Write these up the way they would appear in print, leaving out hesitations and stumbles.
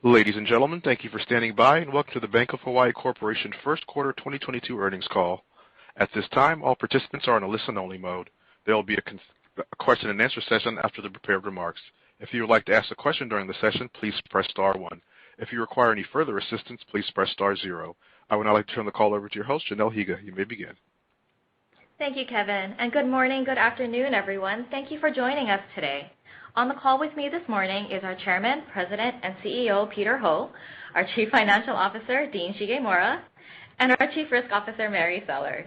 Ladies and gentlemen, thank you for standing by and welcome to the Bank of Hawaii Corporation First Quarter 2022 Earnings Call. At this time, all participants are in a listen-only mode. There will be a question and answer session after the prepared remarks. If you would like to ask a question during the session, please press star one. If you require any further assistance, please press star zero. I would now like to turn the call over to your host, Janelle Higa. You may begin. Thank you, Kevin, and good morning, good afternoon, everyone. Thank you for joining us today. On the call with me this morning is our Chairman, President, and CEO, Peter Ho, our Chief Financial Officer, Dean Shigemura, and our Chief Risk Officer, Mary Sellers.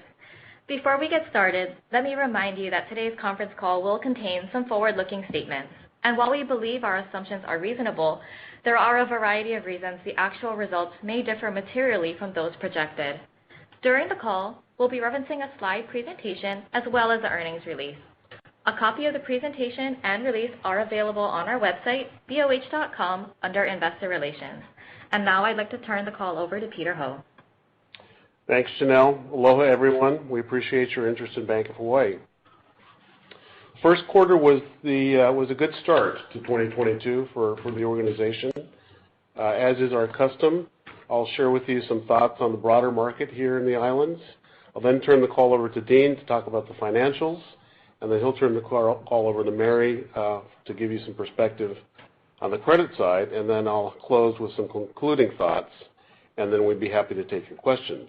Before we get started, let me remind you that today's conference call will contain some forward-looking statements. And while we believe our assumptions are reasonable, there are a variety of reasons the actual results may differ materially from those projected. During the call, we'll be referencing a slide presentation as well as the earnings release. A copy of the presentation and release are available on our website, BOH.com, under Investor Relations. And now I'd like to turn the call over to Peter Ho. Thanks, Janelle. Aloha, everyone. We appreciate your interest in Bank of Hawaii. First quarter was a good start to 2022 for the organization. As is our custom, I'll share with you some thoughts on the broader market here in the islands. I'll then turn the call over to Dean to talk about the financials, and then he'll turn the call over to Mary to give you some perspective on the credit side, and then I'll close with some concluding thoughts, and then we'd be happy to take your questions.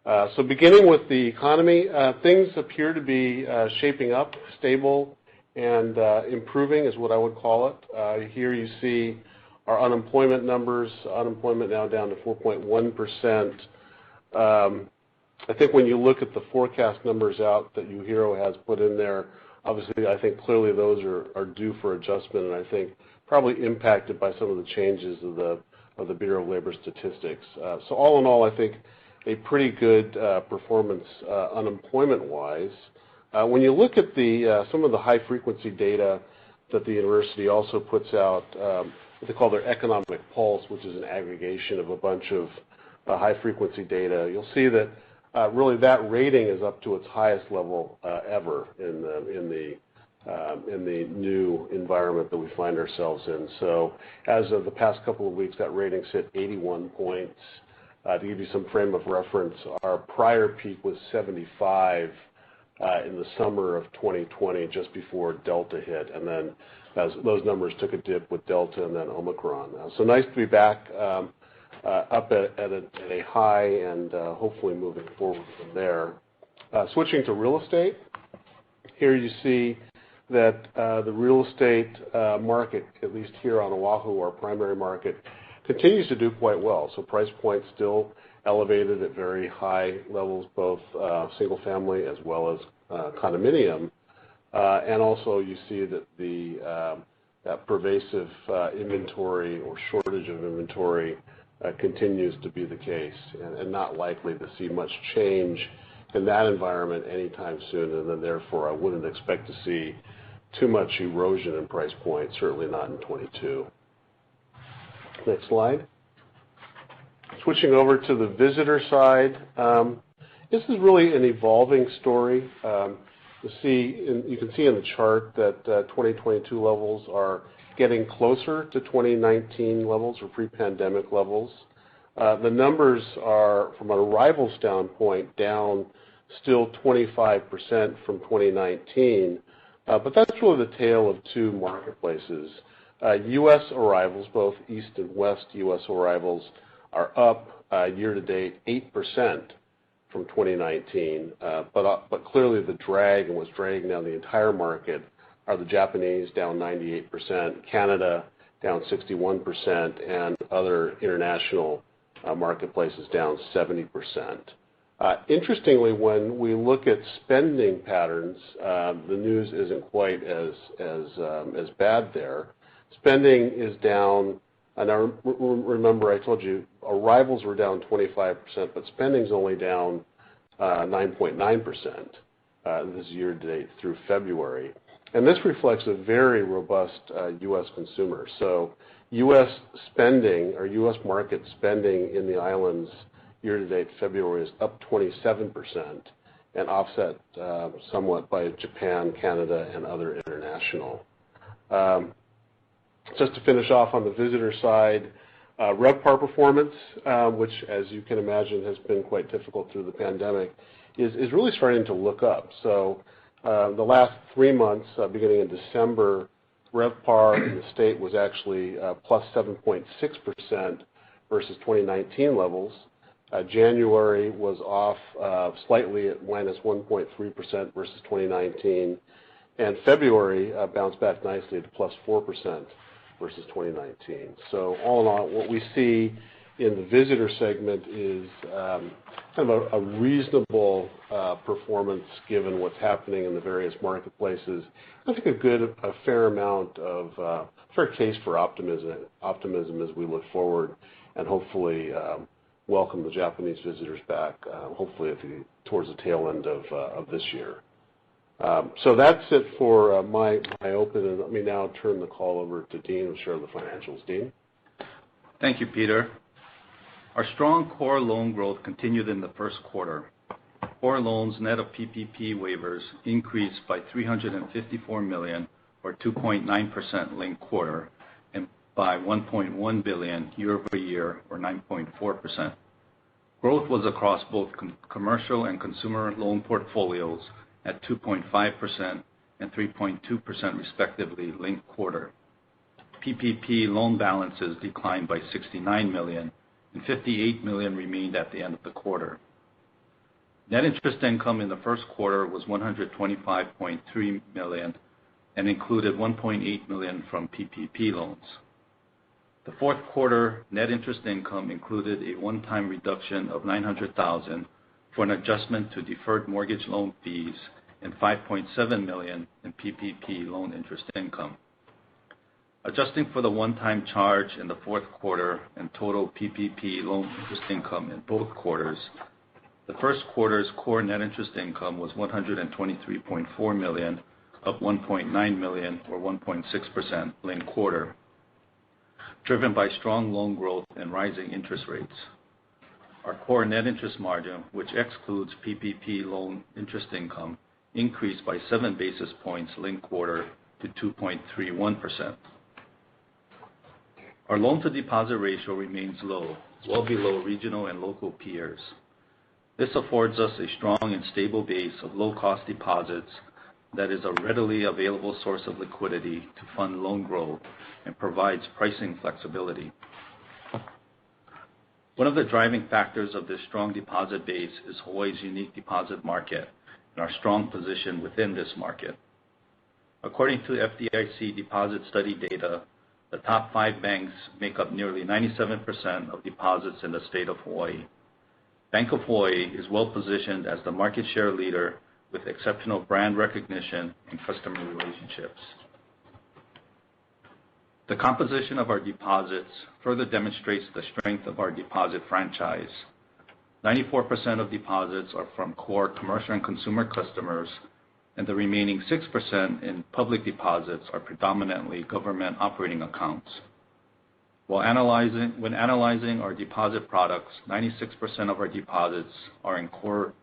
So beginning with the economy, things appear to be shaping up, stable, and improving is what I would call it. Here you see our unemployment numbers, unemployment now down to 4.1%. I think when you look at the forecast numbers out that UHERO has put in there, obviously I think clearly those are due for adjustment, and I think probably impacted by some of the changes of the Bureau of Labor Statistics. So all in all, I think a pretty good performance unemployment-wise. When you look at some of the high-frequency data that the university also puts out, what they call their economic pulse, which is an aggregation of a bunch of high-frequency data, you'll see that really that rating is up to its highest level ever in the new environment that we find ourselves in. So as of the past couple of weeks, that rating hit 81 points. To give you some frame of reference, our prior peak was 75 in the summer of 2020, just before Delta hit, and then as those numbers took a dip with Delta and then Omicron. So nice to be back up at a high and hopefully moving forward from there. Switching to real estate, here you see that the real estate market, at least here on Oahu, our primary market, continues to do quite well. So price points still elevated at very high levels, both single family as well as condominium. And also you see that that pervasive inventory or shortage of inventory continues to be the case, and not likely to see much change in that environment anytime soon, and then therefore I wouldn't expect to see too much erosion in price points, certainly not in 22. Next slide. Switching over to the visitor side, this is really an evolving story. You can see in the chart that 2022 levels are getting closer to 2019 levels or pre-pandemic levels. The numbers are, from an arrival standpoint, down still 25% from 2019, but that's really the tale of two marketplaces. U.S. arrivals, both East and West U.S. arrivals, are up year-to-date 8% from 2019, but clearly the drag and what's dragging down the entire market are the Japanese, down 98%, Canada down 61%, and other international marketplaces down 70%. Interestingly, when we look at spending patterns, the news isn't quite as bad there. Spending is down, and I remember I told you arrivals were down 25%, but spending's only down 9.9% this year-to-date through February. And this reflects a very robust U.S. consumer. So U.S. spending, or U.S. market spending in the islands year-to-date February is up 27% and offset somewhat by Japan, Canada, and other international. Just to finish off on the visitor side, RevPAR performance, which, as you can imagine, has been quite difficult through the pandemic, is really starting to look up. So the last 3 months, beginning in December, RevPAR in the state was actually plus 7.6% versus 2019 levels. January was off slightly at minus 1.3% versus 2019, and February bounced back nicely to plus 4% versus 2019. So all in all, what we see in the visitor segment is kind of a reasonable performance given what's happening in the various marketplaces. I think a fair amount of fair case for optimism as we look forward, and hopefully welcome the Japanese visitors back. Hopefully towards the tail end of this year. So that's it for my open, and let me now turn the call over to Dean to share the financials. Dean? Thank you, Peter. Our strong core loan growth continued in the first quarter. Core loans net of PPP waivers increased by $354 million, or 2.9% linked quarter, and by $1.1 billion year over year, or 9.4%. Growth was across both commercial and consumer loan portfolios at 2.5% and 3.2% respectively linked quarter. PPP loan balances declined by $69 million, and $58 million remained at the end of the quarter. Net interest income in the first quarter was $125.3 million and included $1.8 million from PPP loans. The fourth quarter net interest income included a one-time reduction of $900,000 for an adjustment to deferred mortgage loan fees and $5.7 million in PPP loan interest income. Adjusting for the one-time charge in the fourth quarter and total PPP loan interest income in both quarters, the first quarter's core net interest income was $123.4 million, up $1.9 million, or 1.6% linked quarter, driven by strong loan growth and rising interest rates. Our core net interest margin, which excludes PPP loan interest income, increased by 7 basis points linked quarter to 2.31%. Our loan-to-deposit ratio remains low, well below regional and local peers. This affords us a strong and stable base of low-cost deposits that is a readily available source of liquidity to fund loan growth and provides pricing flexibility. One of the driving factors of this strong deposit base is Hawaii's unique deposit market and our strong position within this market. According to FDIC deposit study data, the top 5 banks make up nearly 97% of deposits in the state of Hawaii. Bank of Hawaii is well positioned as the market share leader with exceptional brand recognition and customer relationships. The composition of our deposits further demonstrates the strength of our deposit franchise. 94% of deposits are from core commercial and consumer customers, and the remaining 6% in public deposits are predominantly government operating accounts. When analyzing our deposit products, 96% of our deposits are in core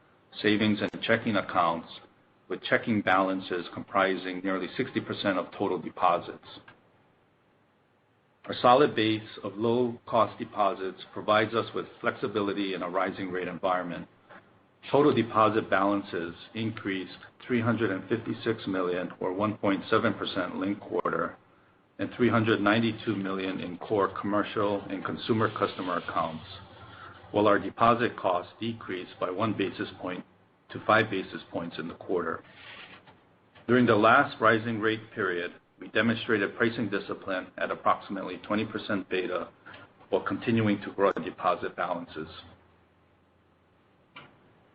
savings and checking accounts, with checking balances comprising nearly 60% of total deposits. Our solid base of low-cost deposits provides us with flexibility in a rising rate environment. Total deposit balances increased $356 million, or 1.7% linked quarter, and $392 million in core commercial and consumer customer accounts, while our deposit costs decreased by 1 basis point to 5 basis points in the quarter. During the last rising rate period, we demonstrated pricing discipline at approximately 20% beta while continuing to grow deposit balances.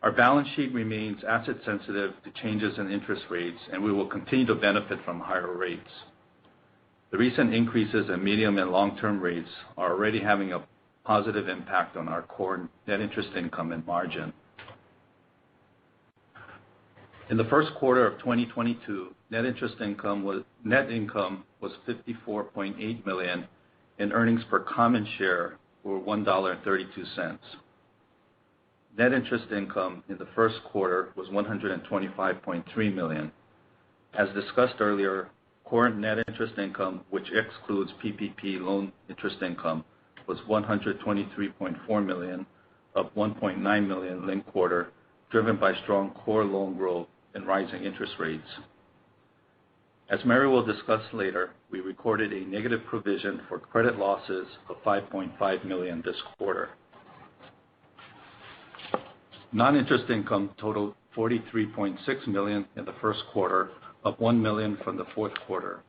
Our balance sheet remains asset sensitive to changes in interest rates, and we will continue to benefit from higher rates. The recent increases in medium and long-term rates are already having a positive impact on our core net interest income and margin. In the first quarter of 2022, net income was $54.8 million, and earnings per common share were $1.32. Net interest income in the first quarter was $125.3 million. As discussed earlier, core net interest income, which excludes PPP loan interest income, was $123.4 million, up $1.9 million linked quarter, driven by strong core loan growth and rising interest rates. As Mary will discuss later, we recorded a negative provision for credit losses of $5.5 million this quarter. Non-interest income totaled $43.6 million in the first quarter, up $1 million from the fourth quarter.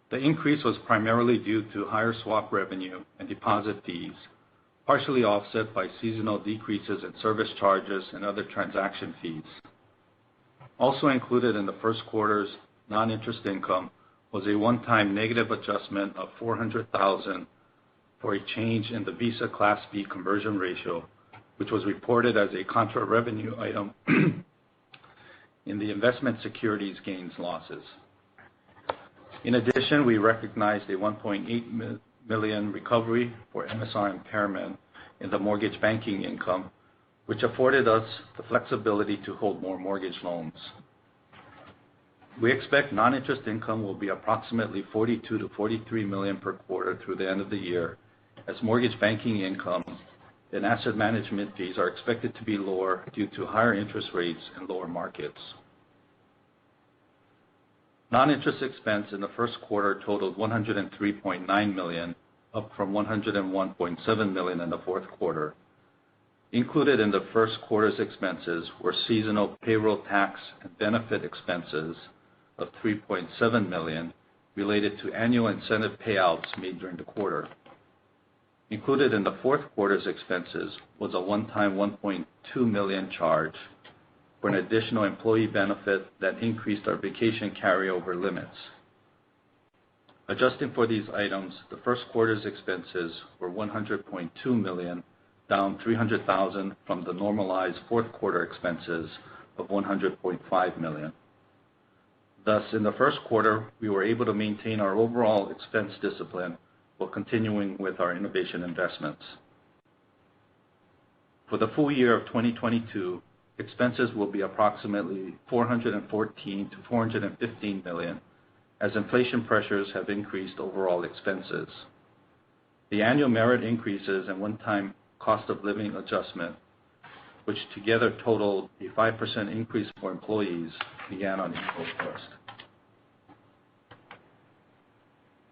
The increase was primarily due to higher swap revenue and deposit fees, partially offset by seasonal decreases in service charges and other transaction fees. Also included in the first quarter's non-interest income was a one-time negative adjustment of $400,000 for a change in the Visa Class B conversion ratio, which was reported as a contra revenue item in the investment securities gains losses. In addition, we recognized a $1.8 million recovery for MSR impairment in the mortgage banking income, which afforded us the flexibility to hold more mortgage loans. We expect non-interest income will be approximately $42 to $43 million per quarter through the end of the year, as mortgage banking income and asset management fees are expected to be lower due to higher interest rates and lower markets. Non-interest expense in the first quarter totaled $103.9 million, up from $101.7 million in the fourth quarter. Included in the first quarter's expenses were seasonal payroll tax and benefit expenses of $3.7 million related to annual incentive payouts made during the quarter. Included in the fourth quarter's expenses was a one-time $1.2 million charge for an additional employee benefit that increased our vacation carryover limits. Adjusting for these items, the first quarter's expenses were $100.2 million, down $300,000 from the normalized fourth quarter expenses of $100.5 million. Thus, in the first quarter, we were able to maintain our overall expense discipline while continuing with our innovation investments. For the full year of 2022, expenses will be approximately $414 to $415 million, as inflation pressures have increased overall expenses. The annual merit increases and one-time cost of living adjustment, which together totaled a 5% increase for employees, began on April 1st.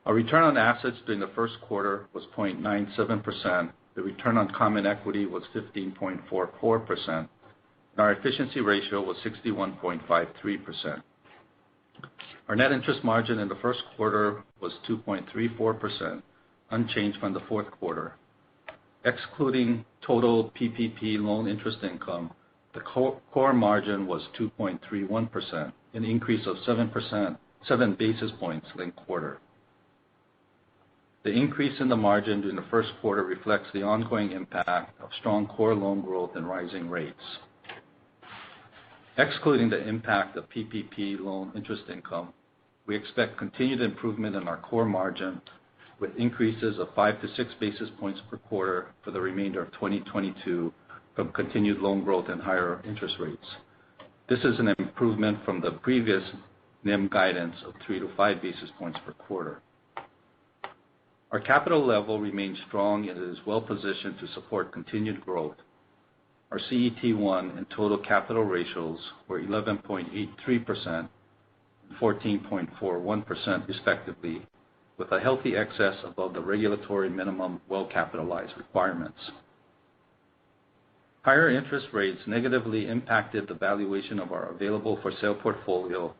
Our return on assets during the first quarter was 0.97%. The return on common equity was 15.44%, and our efficiency ratio was 61.53%. Our net interest margin in the first quarter was 2.34%, unchanged from the fourth quarter. Excluding total PPP loan interest income, the core margin was 2.31%, an increase of 7 basis points linked quarter. The increase in the margin during the first quarter reflects the ongoing impact of strong core loan growth and rising rates. Excluding the impact of PPP loan interest income, we expect continued improvement in our core margin, with increases of 5 to 6 basis points per quarter for the remainder of 2022 from continued loan growth and higher interest rates. This is an improvement from the previous NIM guidance of 3 to 5 basis points per quarter. Our capital level remains strong and is well positioned to support continued growth. Our CET1 and total capital ratios were 11.83% and 14.41% respectively, with a healthy excess above the regulatory minimum well-capitalized requirements. Higher interest rates negatively impacted the valuation of our available-for-sale portfolio,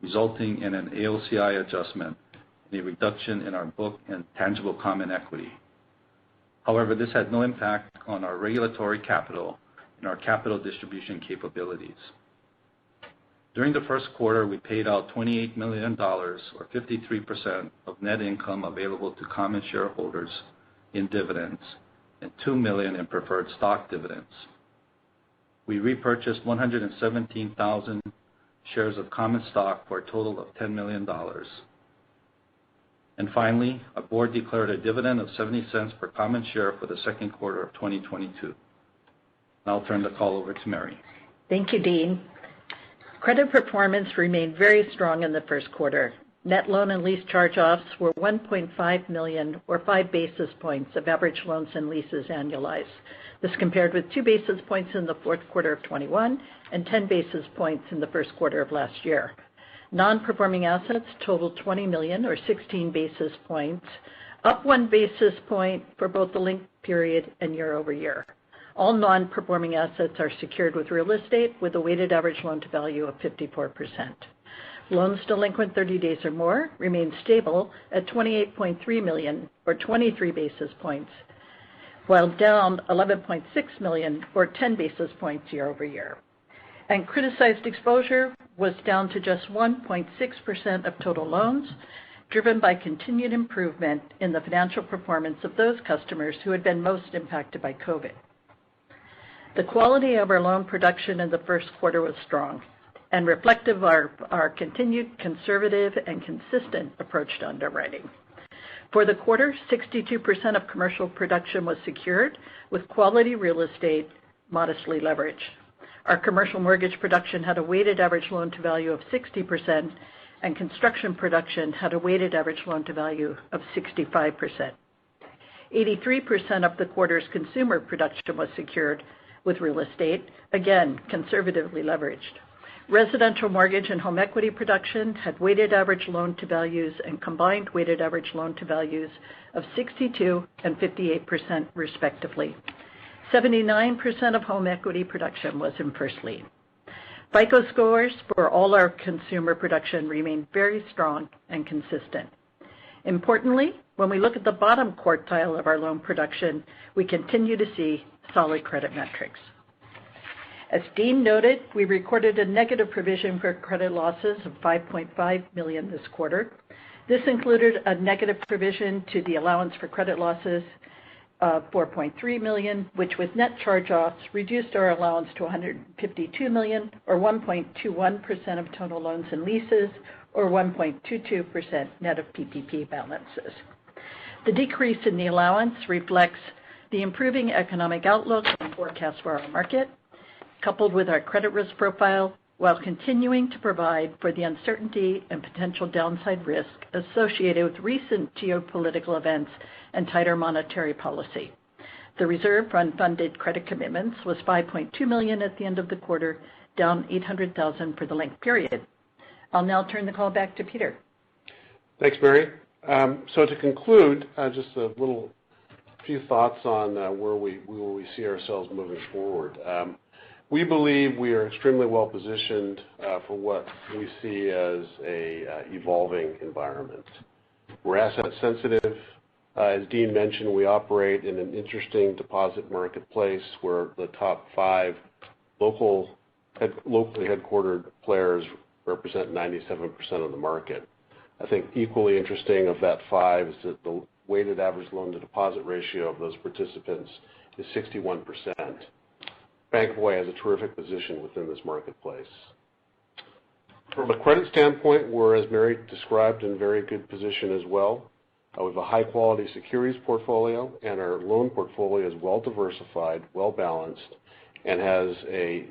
resulting in an AOCI adjustment and a reduction in our book and tangible common equity. However, this had no impact on our regulatory capital and our capital distribution capabilities. During the first quarter, we paid out $28 million, or 53% of net income available to common shareholders in dividends, and $2 million in preferred stock dividends. We repurchased 117,000 shares of common stock for a total of $10 million. And finally, our board declared a dividend of 70 cents per common share for the second quarter of 2022. Now I'll turn the call over to Mary. Thank you, Dean. Credit performance remained very strong in the first quarter. Net loan and lease charge-offs were $1.5 million, or 5 basis points of average loans and leases annualized. This compared with 2 basis points in the fourth quarter of 21 and 10 basis points in the first quarter of last year. Non-performing assets totaled $20 million, or 16 basis points, up 1 basis point for both the linked period and year over year. All non-performing assets are secured with real estate with a weighted average loan-to-value of 54%. Loans delinquent 30 days or more remained stable at $28.3 million, or 23 basis points, while down $11.6 million, or 10 basis points year over year. And criticized exposure was down to just 1.6% of total loans, driven by continued improvement in the financial performance of those customers who had been most impacted by COVID. The quality of our loan production in the first quarter was strong and reflective of our continued conservative and consistent approach to underwriting. For the quarter, 62% of commercial production was secured with quality real estate modestly leveraged. Our commercial mortgage production had a weighted average loan-to-value of 60%, and construction production had a weighted average loan-to-value of 65%. 83% of the quarter's consumer production was secured with real estate, again, conservatively leveraged. Residential mortgage and home equity production had weighted average loan-to-values and combined weighted average loan-to-values of 62% and 58% respectively. 79% of home equity production was in first lien. FICO scores for all our consumer production remained very strong and consistent. Importantly, when we look at the bottom quartile of our loan production, we continue to see solid credit metrics. As Dean noted, we recorded a negative provision for credit losses of $5.5 million this quarter. This included a negative provision to the allowance for credit losses of $4.3 million, which with net charge-offs reduced our allowance to $152 million, or 1.21% of total loans and leases, or 1.22% net of PPP balances. The decrease in the allowance reflects the improving economic outlook and forecast for our market, coupled with our credit risk profile, while continuing to provide for the uncertainty and potential downside risk associated with recent geopolitical events and tighter monetary policy. The reserve for unfunded credit commitments was $5.2 million at the end of the quarter, down $800,000 for the linked period. I'll now turn the call back to Peter. Thanks, Mary. So to conclude, just a few thoughts on where we see ourselves moving forward. We believe we are extremely well positioned for what we see as a evolving environment. We're asset sensitive. As Dean mentioned, we operate in an interesting deposit marketplace where the top 5 locally headquartered players represent 97% of the market. I think equally interesting of that 5 is that the weighted average loan-to-deposit ratio of those participants is 61%. Bank of Hawaii has a terrific position within this marketplace. From a credit standpoint, we're, as Mary described, in very good position as well. We have a high-quality securities portfolio, and our loan portfolio is well-diversified, well-balanced, and has a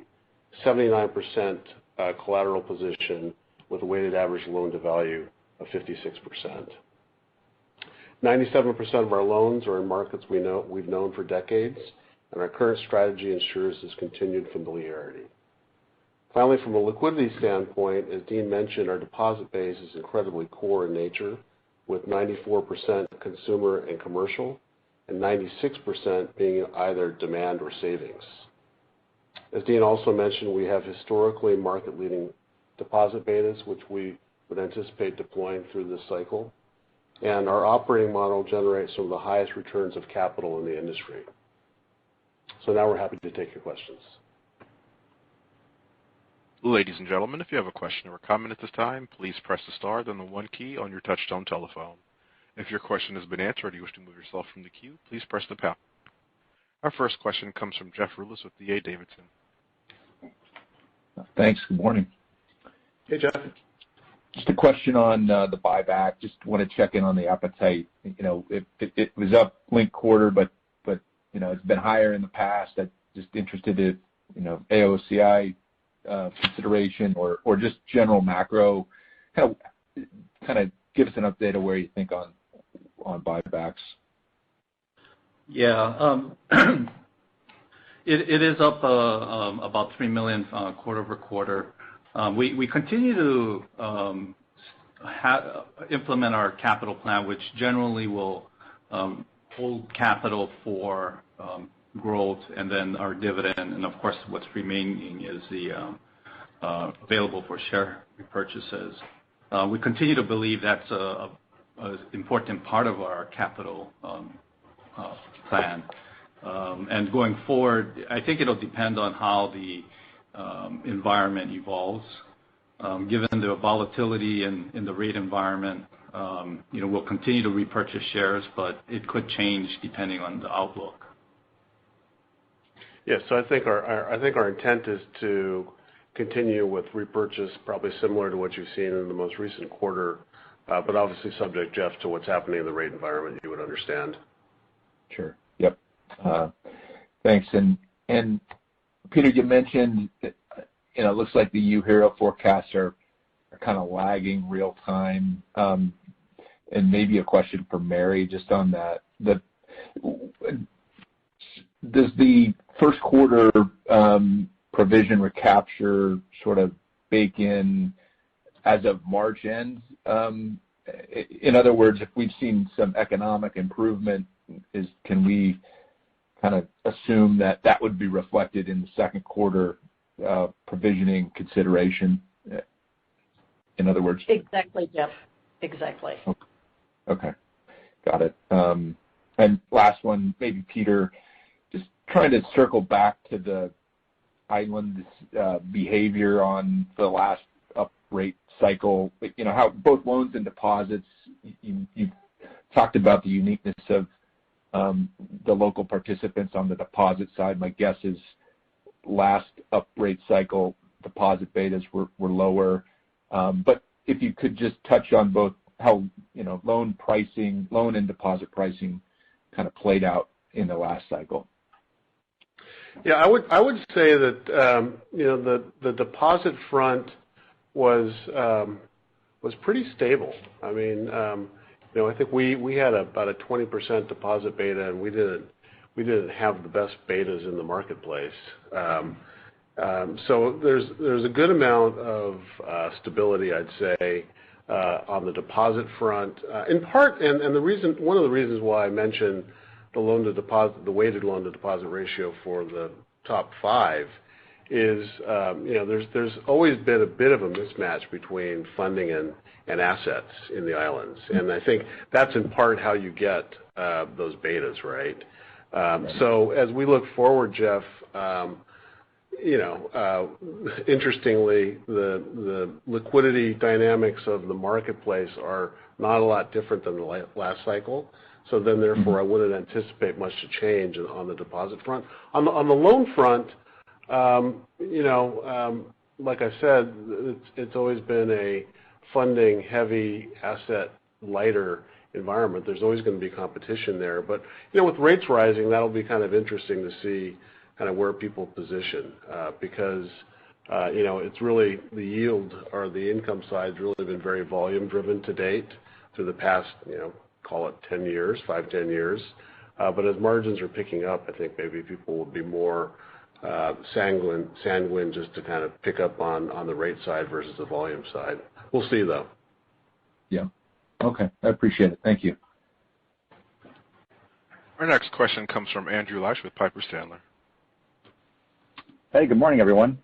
79% collateral position with a weighted average loan-to-value of 56%. 97% of our loans are in markets we've known for decades, and our current strategy ensures this continued familiarity. Finally, from a liquidity standpoint, as Dean mentioned, our deposit base is incredibly core in nature, with 94% consumer and commercial, and 96% being either demand or savings. As Dean also mentioned, we have historically market-leading deposit betas, which we would anticipate deploying through this cycle, and our operating model generates some of the highest returns of capital in the industry. So now we're happy to take your questions. Ladies and gentlemen, if you have a question or a comment at this time, please press the star, then the 1 key on your touchtone telephone. If your question has been answered or you wish to move yourself from the queue, please press the pound. Our first question comes from Jeff Rulis with D.A. Davidson. Thanks. Good morning. Hey, Jeff. Just a question on the buyback. Just want to check in on the appetite. It was up linked quarter, but it's been higher in the past. I'm just interested in AOCI consideration or just general macro. Kind of kind of give us an update of where you think on buybacks. Yeah. It is up about $3 million quarter-over-quarter. We continue to implement our capital plan, which generally will hold capital for growth and then our dividend, and of course what's remaining is the available for share repurchases. We continue to believe that's an important part of our capital plan. And going forward, I think it'll depend on how the environment evolves. Given the volatility in the rate environment, we'll continue to repurchase shares, but it could change depending on the outlook. Yes, so I think our intent is to continue with repurchase, probably similar to what you've seen in the most recent quarter, but obviously subject, Jeff, to what's happening in the rate environment. You would understand. Sure. Yep. Thanks. And Peter, you mentioned that, it looks like the UHERO forecasts are kind of lagging real time. And maybe a question for Mary just on that. Does the first quarter provision recapture sort of bake in as of March end? In other words, if we've seen some economic improvement, can we kind of assume that would be reflected in the second quarter provisioning consideration? In other words? Exactly, Jeff. Exactly. Okay. Got it. And last one, maybe Peter, just trying to circle back to the island's behavior on the last up rate cycle. How both loans and deposits, you talked about the uniqueness of the local participants on the deposit side. My guess is last up rate cycle deposit betas were lower. But if you could just touch on both how loan and deposit pricing kind of played out in the last cycle. Yeah, I would say that the deposit front was pretty stable. I mean, I think we had about a 20% deposit beta, and we didn't have the best betas in the marketplace. So there's a good amount of stability, I'd say, on the deposit front. In part, and one of the reasons why I mentioned the weighted loan to deposit ratio for the top 5 is there's always been a bit of a mismatch between funding and assets in the islands, and I think that's in part how you get those betas, right? So as we look forward, Jeff, interestingly, the liquidity dynamics of the marketplace are not a lot different than the last cycle. So then, therefore, I wouldn't anticipate much to change on the deposit front. On the loan front, like I said, it's always been a funding-heavy, asset-lighter environment. There's always going to be competition there. But, with rates rising, that'll be kind of interesting to see kind of where people position because, it's really the yield or the income side has really been very volume-driven to date through the past, call it 10 years, 5-10 years. But as margins are picking up, I think maybe people will be more sanguine just to kind of pick up on the rate side versus the volume side. We'll see, though. Yeah. Okay. I appreciate it. Thank you. Our next question comes from Andrew Liesch with Piper Sandler. Hey, good morning, everyone.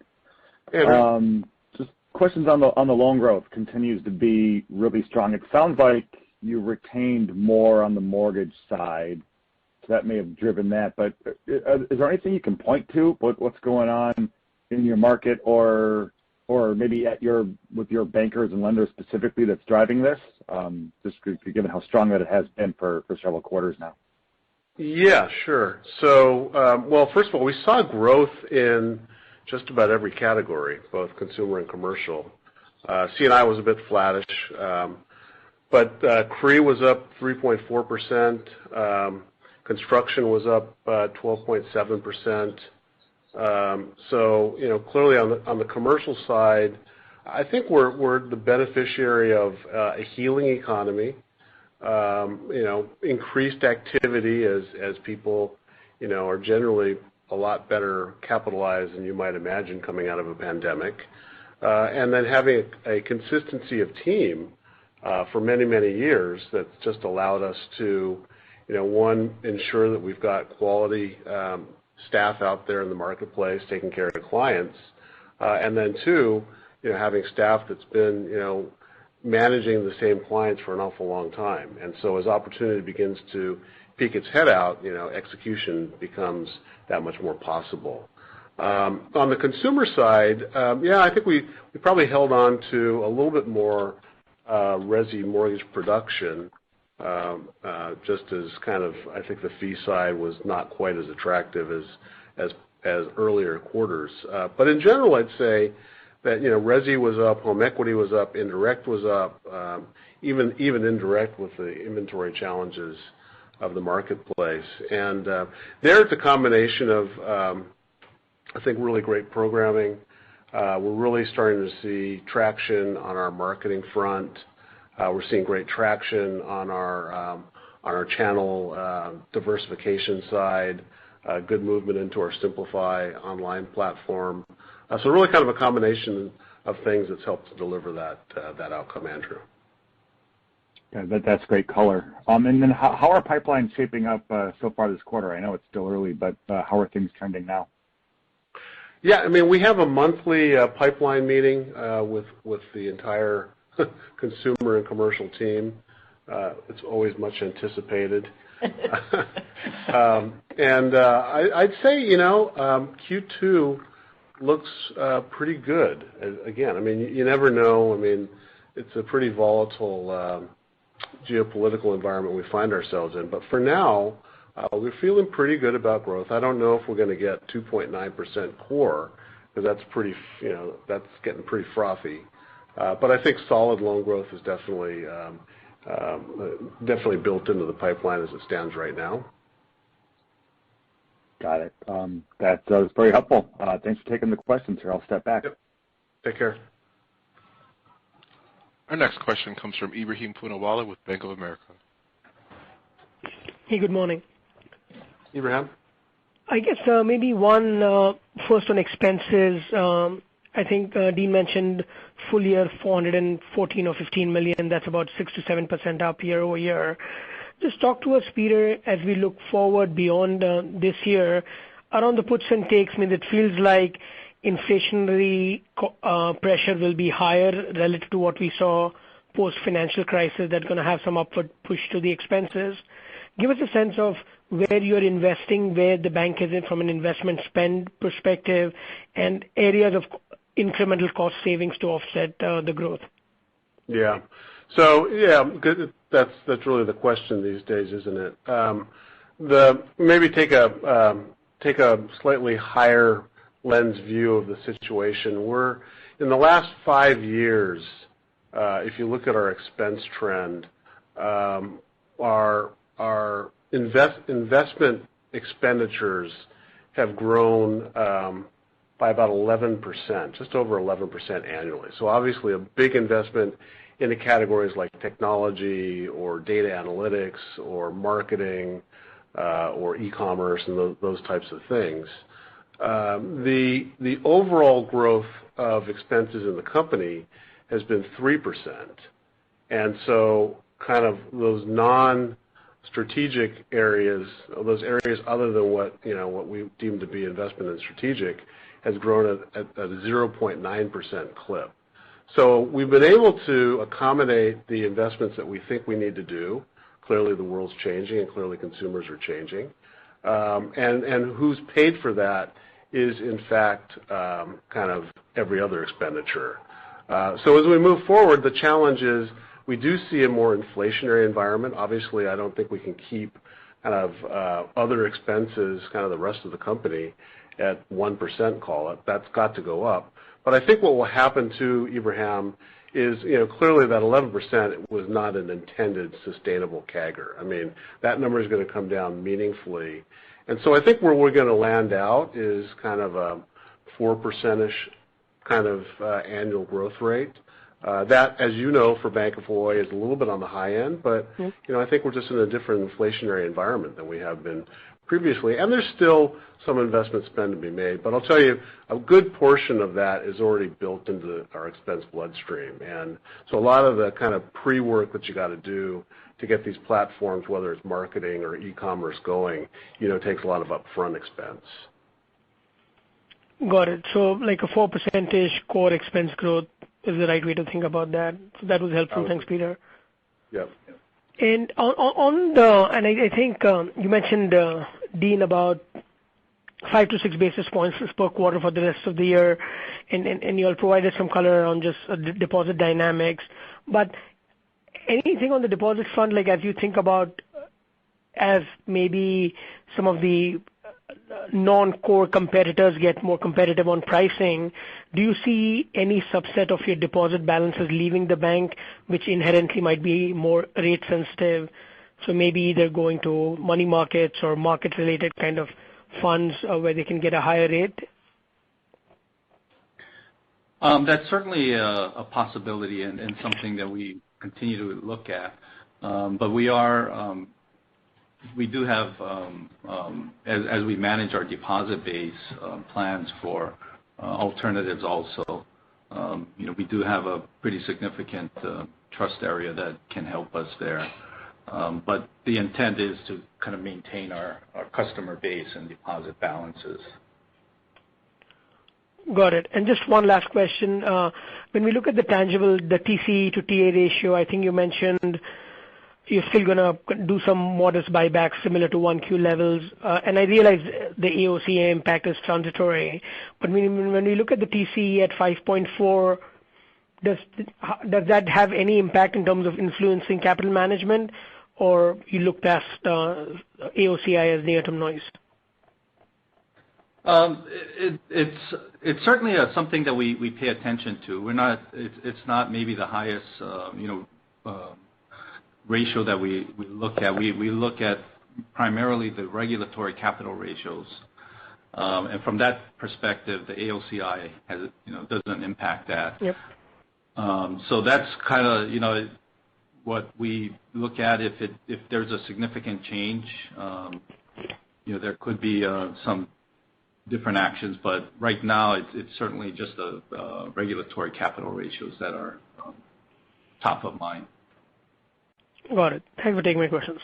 Hey, Andrew. Just questions on the loan growth continues to be really strong. It sounds like you retained more on the mortgage side, so that may have driven that. But is there anything you can point to? What's going on in your market, or maybe with your bankers and lenders specifically that's driving this? Just given how strong that it has been for several quarters now. Yeah, sure. So, well, first of all, we saw growth in just about every category, both consumer and commercial. C&I was a bit flattish, but CRE was up 3.4%. Construction was up 12.7%. So, clearly on the commercial side, I think we're the beneficiary of a healing economy, increased activity as people, are generally a lot better capitalized than you might imagine coming out of a pandemic, and then having a consistency of team for many, many years that's just allowed us to, one, ensure that we've got quality staff out there in the marketplace taking care of clients, and then two, having staff that's been, managing the same clients for an awful long time. And so as opportunity begins to peek its head out, execution becomes that much more possible. On the consumer side, I think we probably held on to a little bit more resi mortgage production, just as kind of, I think the fee side was not quite as attractive as earlier quarters. But in general, I'd say that, resi was up, home equity was up, indirect was up, even indirect with the inventory challenges of the marketplace. And there it's a combination of, I think, really great programming. We're really starting to see traction on our marketing front. We're seeing great traction on our channel diversification side, good movement into our Simplify online platform. So really kind of a combination of things that's helped to deliver that outcome, Andrew. Yeah, that's great color. And then how are pipelines shaping up so far this quarter? I know it's still early, but how are things trending now? Yeah, I mean, we have a monthly pipeline meeting with the entire consumer and commercial team. It's always much anticipated. And I'd say, Q2 looks pretty good. Again, I mean, you never know. I mean, it's a pretty volatile geopolitical environment we find ourselves in. But for now, we're feeling pretty good about growth. I don't know if we're going to get 2.9% core, because that's pretty, that's getting pretty frothy. But I think solid loan growth is definitely built into the pipeline as it stands right now. Got it. That was very helpful. Thanks for taking the questions here. I'll step back. Yep. Take care. Our next question comes from Ebrahim Poonawala with Bank of America. Hey, good morning. Ebrahim? I guess maybe one first on expenses. I think Dean mentioned full year 414 or 15 million. That's about 6 to 7% up year over year. Just talk to us, Peter, as we look forward beyond this year, around the puts and takes. I mean, it feels like inflationary pressure will be higher relative to what we saw post-financial crisis. That's going to have some upward push to the expenses. Give us a sense of where you're investing, where the bank is in from an investment spend perspective, and areas of incremental cost savings to offset the growth. Yeah. So, yeah, good. That's really the question these days, isn't it? Maybe take a slightly higher lens view of the situation. We're in the last 5 years, if you look at our expense trend, our investment expenditures have grown by about 11%, just over 11% annually. So obviously a big investment into categories like technology or data analytics or marketing or e-commerce and those types of things. The overall growth of expenses in the company has been 3%. And so kind of those non-strategic areas, those areas other than what we deem to be investment in strategic, has grown at a 0.9% clip. So we've been able to accommodate the investments that we think we need to do. Clearly the world's changing and clearly consumers are changing. And who's paid for that is in fact kind of every other expenditure. So as we move forward, the challenge is we do see a more inflationary environment. Obviously, I don't think we can keep kind of other expenses, kind of the rest of the company, at 1%, call it. That's got to go up. But I think what will happen to Ebrahim is, clearly that 11% was not an intended sustainable CAGR. I mean, that number is going to come down meaningfully. And so I think where we're going to land out is kind of a 4%-ish kind of annual growth rate. That, as you know, for Bank of Hawaii is a little bit on the high end, but I think we're just in a different inflationary environment than we have been previously, and there's still some investment spend to be made. But I'll tell you, a good portion of that is already built into our expense bloodstream, and so a lot of the kind of pre-work that you got to do to get these platforms, whether it's marketing or e-commerce going, takes a lot of upfront expense. Got it. So like a 4% core expense growth is the right way to think about that. So that was helpful. Thanks, Peter. Yep. And I think you mentioned, Dean, about 5 to 6 basis points per quarter for the rest of the year, and you all provided some color on just deposit dynamics. But anything on the deposit front, like as you think about as maybe some of the non-core competitors get more competitive on pricing, do you see any subset of your deposit balances leaving the bank which inherently might be more rate sensitive? So maybe either going to money markets or market related kind of funds where they can get a higher rate? That's certainly a possibility and something that we continue to look at. But we do have, as we manage our deposit base, plans for alternatives also. We do have a pretty significant trust area that can help us there. But the intent is to kind of maintain our customer base and deposit balances. Got it. And just one last question. When we look at the TCE to TA ratio, I think you mentioned you're still going to do some modest buybacks similar to 1Q levels. And I realize the AOCI impact is transitory. But when we look at the TCE at 5.4, does that have any impact in terms of influencing capital management, or you look past AOCI as near-term noise? It's certainly something that we pay attention to. It's not maybe the highest ratio that we look at. We look at primarily the regulatory capital ratios, and from that perspective, the AOCI doesn't impact that. Yep. So that's kind of what we look at. If there's a significant change, there could be some different actions, but right now it's certainly just the regulatory capital ratios that are top of mind. Got it. Thanks for taking my questions.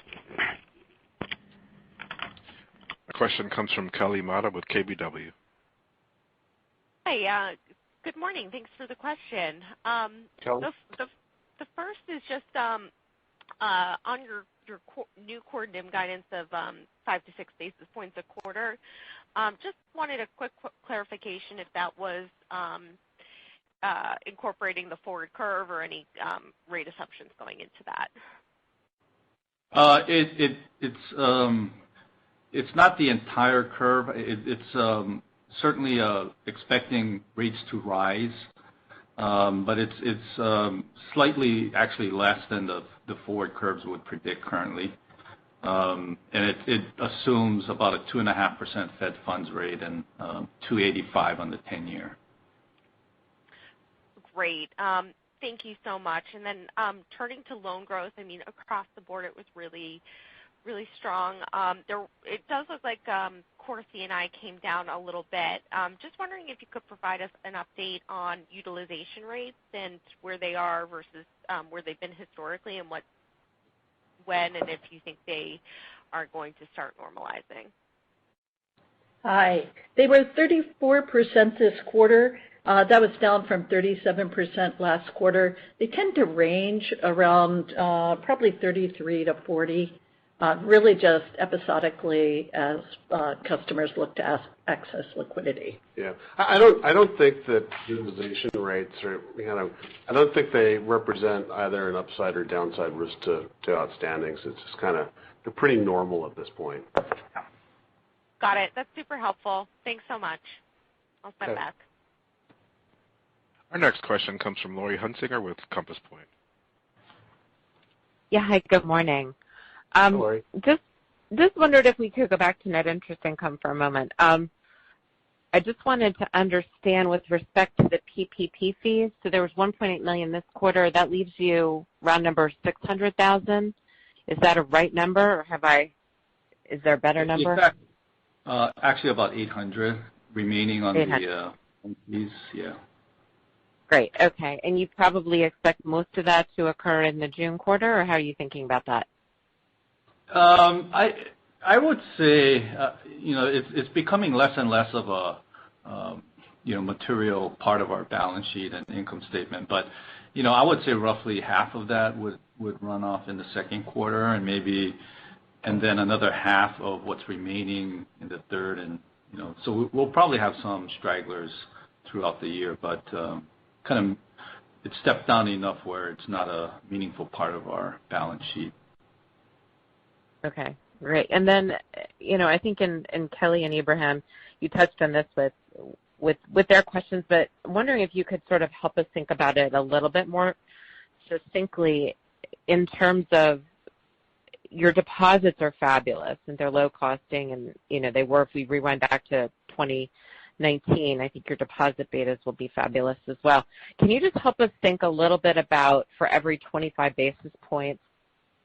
A question comes from Kelly Motta with KBW. Hi. Good morning. Thanks for the question. Kelly? The first is just on your new core NIM guidance of 5 to 6 basis points a quarter. Just wanted a quick clarification if that was incorporating the forward curve or any rate assumptions going into that. It's not the entire curve. It's certainly expecting rates to rise, but it's slightly actually less than the forward curves would predict currently. And it assumes about a 2.5% Fed funds rate and 2.85 on the 10-year. Great. Thank you so much. And then turning to loan growth, I mean, across the board it was really, really strong. It does look like core C&I came down a little bit. Just wondering if you could provide us an update on utilization rates and where they are versus where they've been historically, and when and if you think they are going to start normalizing. Hi. They were 34% this quarter. That was down from 37% last quarter. They tend to range around probably 33 to 40, really just episodically as customers look to access liquidity. Yeah, I don't think that utilization rates are I don't think they represent either an upside or downside risk to outstandings. It's just they're pretty normal at this point. Got it. That's super helpful. Thanks so much. I'll step back. Our next question comes from Lori Hunsinger with Compass Point. Yeah, hi, good morning. Lori. Just wondered if we could go back to net interest income for a moment. I just wanted to understand with respect to the PPP fees. So there was $1.8 million this quarter. That leaves you round number 600,000. Is that a right number, or is there a better number? Exactly. Actually, about 800 remaining on 800. the fees. Yeah. Great. Okay. And you probably expect most of that to occur in the June quarter, or how are you thinking about that? I would say, it's becoming less and less of a, material part of our balance sheet and income statement. But, I would say roughly half of that would run off in the second quarter, and then another half of what's remaining in the third, and so we'll probably have some stragglers throughout the year, but kind of it's stepped down enough where it's not a meaningful part of our balance sheet. Okay, great. And then, I think in Kelly and Abraham, you touched on this with their questions, but I'm wondering if you could sort of help us think about it a little bit more succinctly in terms of your deposits are fabulous and they're low costing, and they were, if we rewind back to 2019, I think your deposit betas will be fabulous as well. Can you just help us think a little bit about, for every 25 basis points,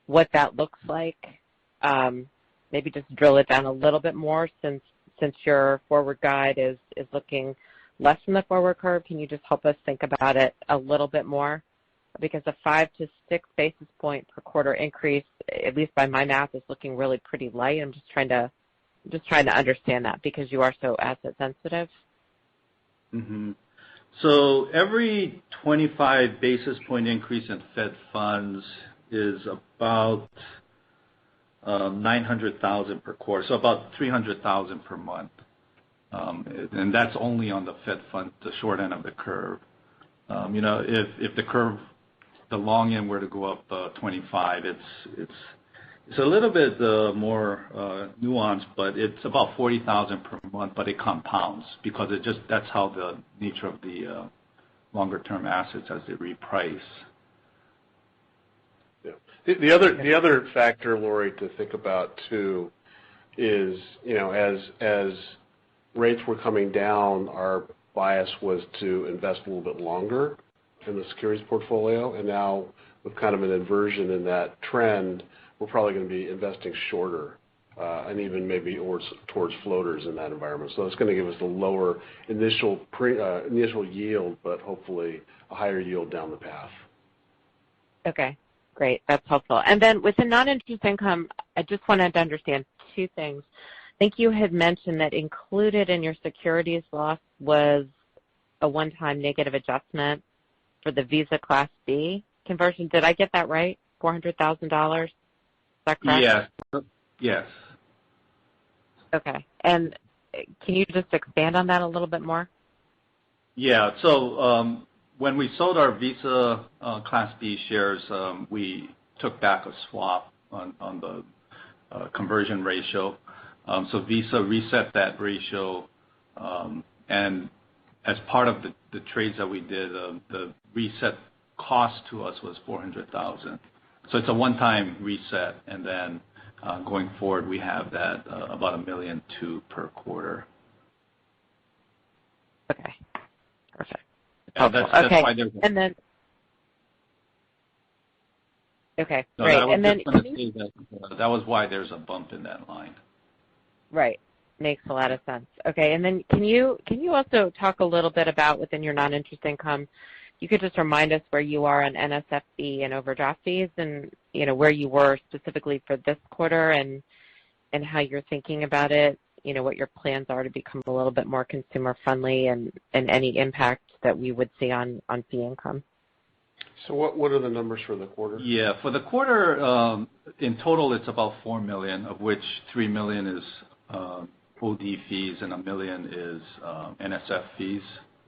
what that looks like? Maybe just drill it down a little bit more since your forward guide is looking less from the forward curve. Can you just help us think about it a little bit more? Because a 5 to 6 basis point per quarter increase, at least by my math, is looking really pretty light. I'm just trying to understand that because you are so asset sensitive. Mm-hmm. So every 25 basis point increase in Fed funds is about 900,000 per quarter, so about 300,000 per month, and that's only on the Fed fund, the short end of the curve. If the curve, the long end, were to go up 25, it's a little bit more nuanced, but it's about 40,000 per month, but it compounds because that's how the nature of the longer term assets as they reprice. Yeah. The other factor, Lori, to think about too is, as rates were coming down, our bias was to invest a little bit longer in the securities portfolio, and now with kind of an inversion in that trend, we're probably going to be investing shorter and even maybe towards floaters in that environment. So it's going to give us a lower initial yield, but hopefully a higher yield down the path. Okay, great. That's helpful. And then with the non-interest income, I just wanted to understand two things. I think you had mentioned that included in your securities loss was a one-time negative adjustment for the Visa Class B conversion. Did I get that right? $400,000? Is that correct? Yes. Okay. And can you just expand on that a little bit more? Yeah. So when we sold our Visa Class B shares, we took back a swap on the conversion ratio. So Visa reset that ratio, and as part of the trades that we did, the reset cost to us was $400,000. So it's a one-time reset, and then going forward, we have that about $1.2 million per quarter. Okay, perfect. That's okay, why there's and then okay, no, great. And then that was why there's a bump in that line. Right. Makes a lot of sense. Okay, and then can you also talk a little bit about within your non-interest income? You could just remind us where you are on NSF and overdraft fees, and where you were specifically for this quarter, and how you're thinking about it. What your plans are to become a little bit more consumer friendly, and any impact that we would see on fee income. So what are the numbers for the quarter? Yeah, for the quarter, in total, it's about $4 million, of which $3 million is OD fees and $1 million is NSF fees.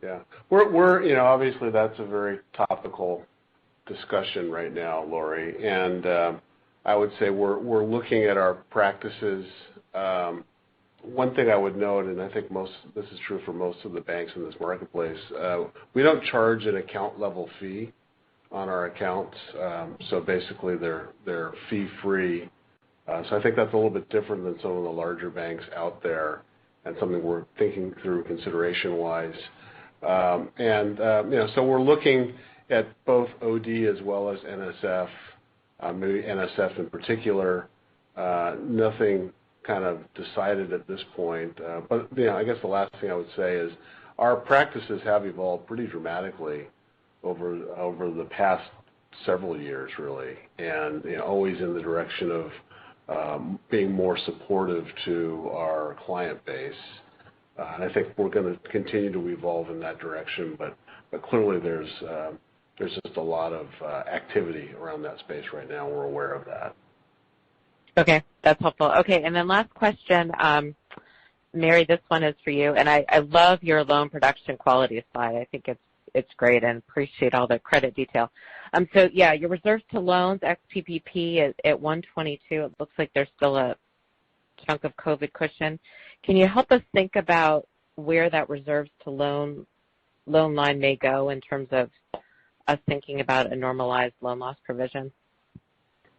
Yeah, we're obviously that's a very topical discussion right now, Lori, and I would say we're looking at our practices. One thing I would note, and I think this is true for most of the banks in this marketplace, we don't charge an account level fee on our accounts, so basically they're fee free. So I think that's a little bit different than some of the larger banks out there. something we're thinking through consideration-wise. So we're looking at both OD as well as NSF, maybe NSF in particular. Nothing kind of decided at this point. But I guess the last thing I would say is our practices have evolved pretty dramatically over the past several years, really, and always in the direction of being more supportive to our client base. And I think we're going to continue to evolve in that direction, but clearly there's just a lot of activity around that space right now. We're aware of that. Okay, that's helpful. Okay, and then last question, Mary, this one is for you, and I love your loan production quality slide. I think it's great and appreciate all the credit detail. So yeah, your reserves to loans ex PPP is at 122. It looks like there's still a chunk of COVID cushion. Can you help us think about where that reserves to loan line may go in terms of us thinking about a normalized loan loss provision?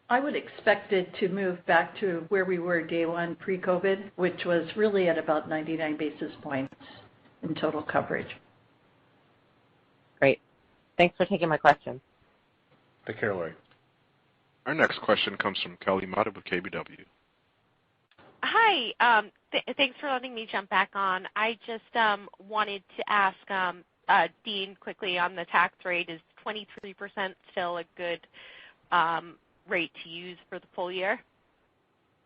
I would expect it to move back to where we were day one pre-COVID, which was really at about 99 basis points in total coverage. Great. Thanks for taking my question. Take care, Lori. Our next question comes from Kelly Motta with KBW. Hi. Thanks for letting me jump back on. I just wanted to ask Dean quickly on the tax rate. Is 23% still a good rate to use for the full year?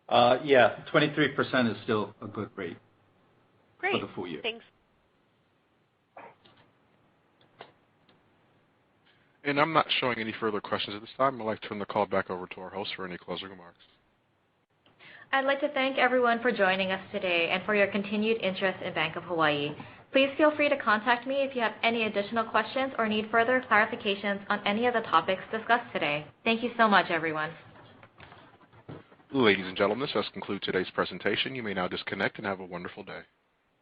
Yeah, 23% is still a good rate. Great. For the full year. Thanks. And I'm not showing any further questions at this time. I'd like to turn the call back over to our host for any closing remarks. I'd like to thank everyone for joining us today and for your continued interest in Bank of Hawaii. Please feel free to contact me if you have any additional questions or need further clarifications on any of the topics discussed today. Thank you so much, everyone. Ladies and gentlemen, this does conclude today's presentation. You may now disconnect and have a wonderful day.